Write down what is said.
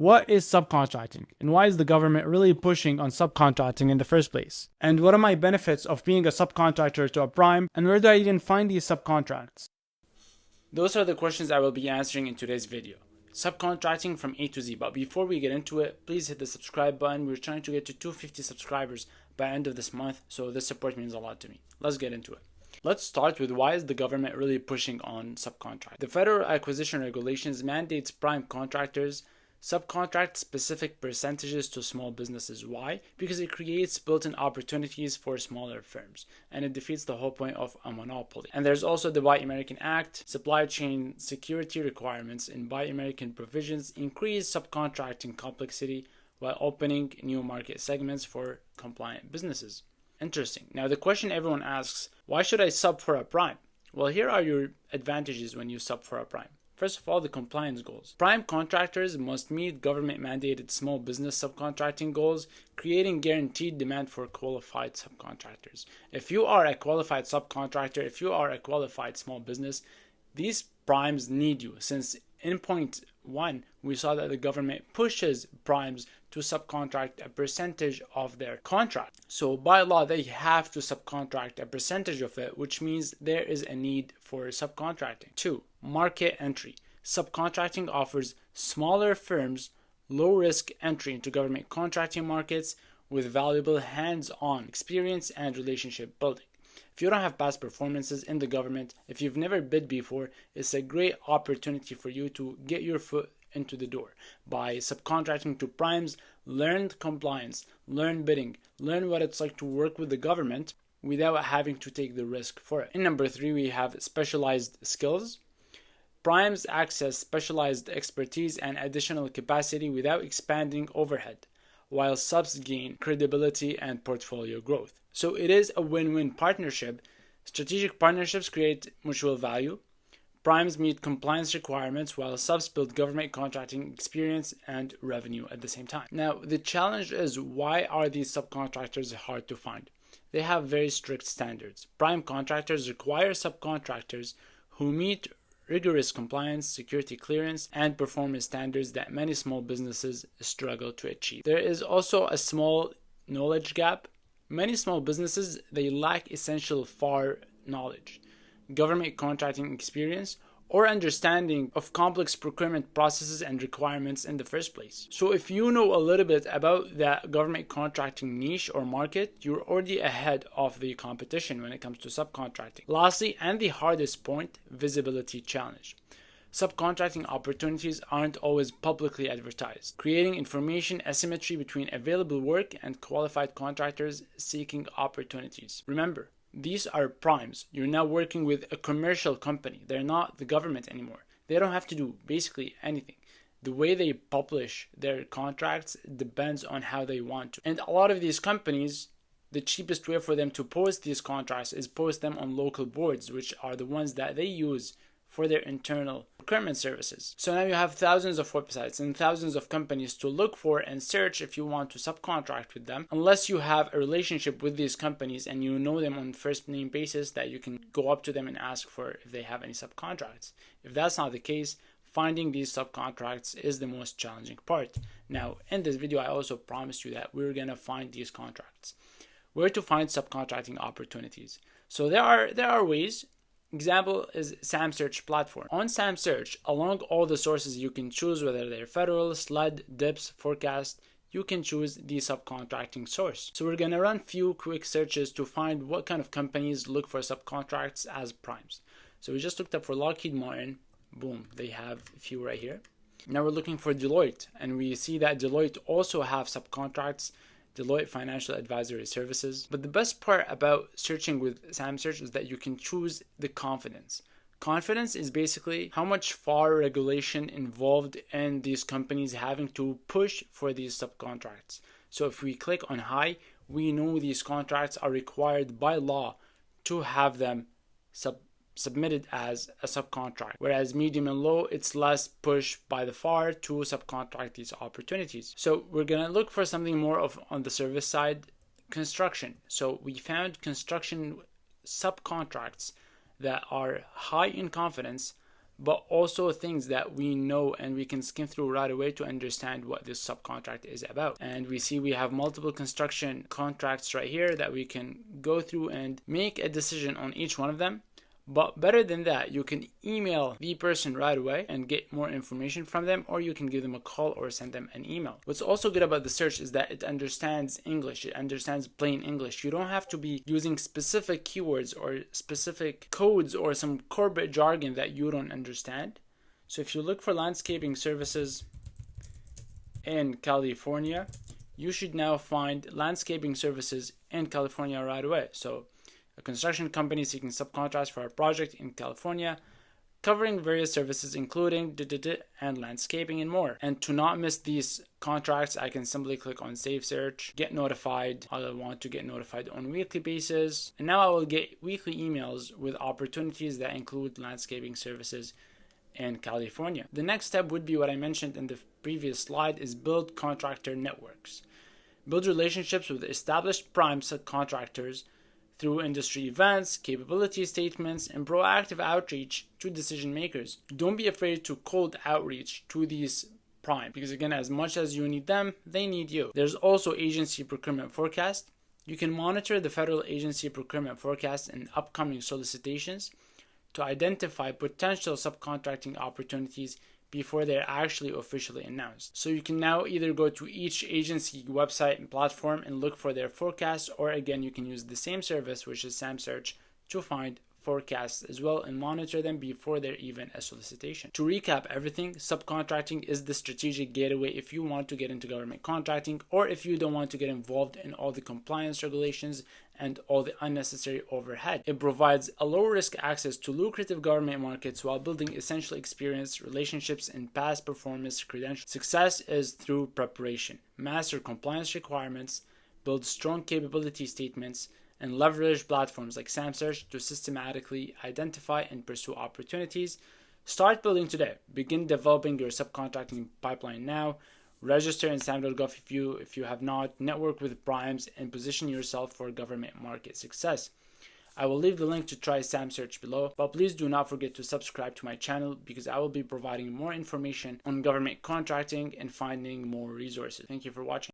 What is subcontracting, and why is the government really pushing on subcontracting in the first place? And what are my benefits of being a subcontractor to a prime, and where do I even find these subcontracts? Those are the questions I will be answering in today's video. Subcontracting from A to Z. But before we get into it, please hit the subscribe button. We're trying to get to 250 subscribers by end of this month, so this support means a lot to me. Let's get into it. Let's start with why is the government really pushing on subcontract. The Federal Acquisition Regulations mandates prime contractors subcontract specific percentages to small businesses. Why? Because it creates built-in opportunities for smaller firms, and it defeats the whole point of a monopoly. And there's also the Buy American Act. Supply chain security requirements in Buy American provisions increase subcontracting complexity while opening new market segments for compliant businesses. Interesting. Now the question everyone asks, why should I sub for a prime? Well, here are your advantages when you sub for a prime. First of all, the compliance goals. Prime contractors must meet government-mandated small business subcontracting goals, creating guaranteed demand for qualified subcontractors. If you are a qualified subcontractor, if you are a qualified small business, these primes need you, since in point 1, we saw that the government pushes primes to subcontract a percentage of their contract. So by law, they have to subcontract a percentage of it, which means there is a need for subcontracting. 2, market entry. Subcontracting offers smaller firms low-risk entry into government contracting markets with valuable hands-on experience and relationship building. If you don't have past performances in the government, if you've never bid before, it's a great opportunity for you to get your foot into the door. By subcontracting to primes, learn compliance, learn bidding, learn what it's like to work with the government without having to take the risk for it. In number 3, we have specialized skills. Primes access specialized expertise and additional capacity without expanding overhead, while subs gain credibility and portfolio growth. So it is a win-win partnership. Strategic partnerships create mutual value. Primes meet compliance requirements while subs build government contracting experience and revenue at the same time. Now, the challenge is, why are these subcontractors hard to find? They have very strict standards. Prime contractors require subcontractors who meet rigorous compliance, security clearance, and performance standards that many small businesses struggle to achieve. There is also a small knowledge gap. Many small businesses, they lack essential FAR knowledge, government contracting experience, or understanding of complex procurement processes and requirements in the first place. So if you know a little bit about that government contracting niche or market, you're already ahead of the competition when it comes to subcontracting. Lastly, and the hardest point, visibility challenge. Subcontracting opportunities aren't always publicly advertised, creating information asymmetry between available work and qualified contractors seeking opportunities. Remember, these are primes. You're now working with a commercial company. They're not the government anymore. They don't have to do basically anything. The way they publish their contracts depends on how they want to. And a lot of these companies, the cheapest way for them to post these contracts is post them on local boards, which are the ones that they use for their internal procurement services. So now you have thousands of websites and thousands of companies to look for and search if you want to subcontract with them, unless you have a relationship with these companies and you know them on first name basis that you can go up to them and ask for if they have any subcontracts. If that's not the case, finding these subcontracts is the most challenging part. Now, in this video, I also promised you that we're gonna find these contracts. Where to find subcontracting opportunities? So there are ways. Example is SAMSearch platform. On SAMSearch, along all the sources, you can choose whether they're federal, SLED, DIPS, forecast. You can choose the subcontracting source. So we're gonna run few quick searches to find what kind of companies look for subcontracts as primes. So we just looked up for Lockheed Martin. Boom, they have a few right here. Now we're looking for Deloitte, and we see that Deloitte also have subcontracts. Deloitte Financial Advisory Services. But the best part about searching with SAMSearch is that you can choose the confidence. Confidence is basically how much FAR regulation involved in these companies having to push for these subcontracts. So if we click on high, we know these contracts are required by law to have them submitted as a subcontract, whereas medium and low, it's less push by the FAR to subcontract these opportunities. So we're gonna look for something more of on the service side, construction. So we found construction subcontracts that are high in confidence but also things that we know and we can skim through right away to understand what this subcontract is about. And we see we have multiple construction contracts right here that we can go through and make a decision on each one of them. But better than that, you can email the person right away and get more information from them, or you can give them a call or send them an email. What's also good about the search is that it understands English. It understands plain English. You don't have to be using specific keywords or specific codes or some corporate jargon that you don't understand. So if you look for landscaping services in California, you should now find landscaping services in California right away. So a construction company seeking subcontracts for a project in California, covering various services including and landscaping and more. And to not miss these contracts, I can simply click on Save Search, get notified. I want to get notified on a weekly basis. And now I will get weekly emails with opportunities that include landscaping services in California. The next step would be what I mentioned in the previous slide, is build contractor networks. Build relationships with established prime subcontractors through industry events, capability statements, and proactive outreach to decision makers. Don't be afraid to cold outreach to these prime, because again, as much as you need them, they need you. There's also agency procurement forecast. You can monitor the federal agency procurement forecast and upcoming solicitations to identify potential subcontracting opportunities before they're actually officially announced. So you can now either go to each agency website and platform and look for their forecasts, or again, you can use the same service, which is SAMSearch, to find forecasts as well and monitor them before they're even a solicitation. To recap everything, subcontracting is the strategic gateway if you want to get into government contracting, or if you don't want to get involved in all the compliance regulations and all the unnecessary overhead. It provides a low risk access to lucrative government markets while building essential experience, relationships, and past performance credentials. Success is through preparation. Master compliance requirements, build strong capability statements, and leverage platforms like SAMSearch to systematically identify and pursue opportunities. Start building today. Begin developing your subcontracting pipeline now. Register in SAM.gov if you have not. Network with primes and position yourself for government market success. I will leave the link to try SAMSearch below, but please do not forget to subscribe to my channel, because I will be providing more information on government contracting and finding more resources. Thank you for watching.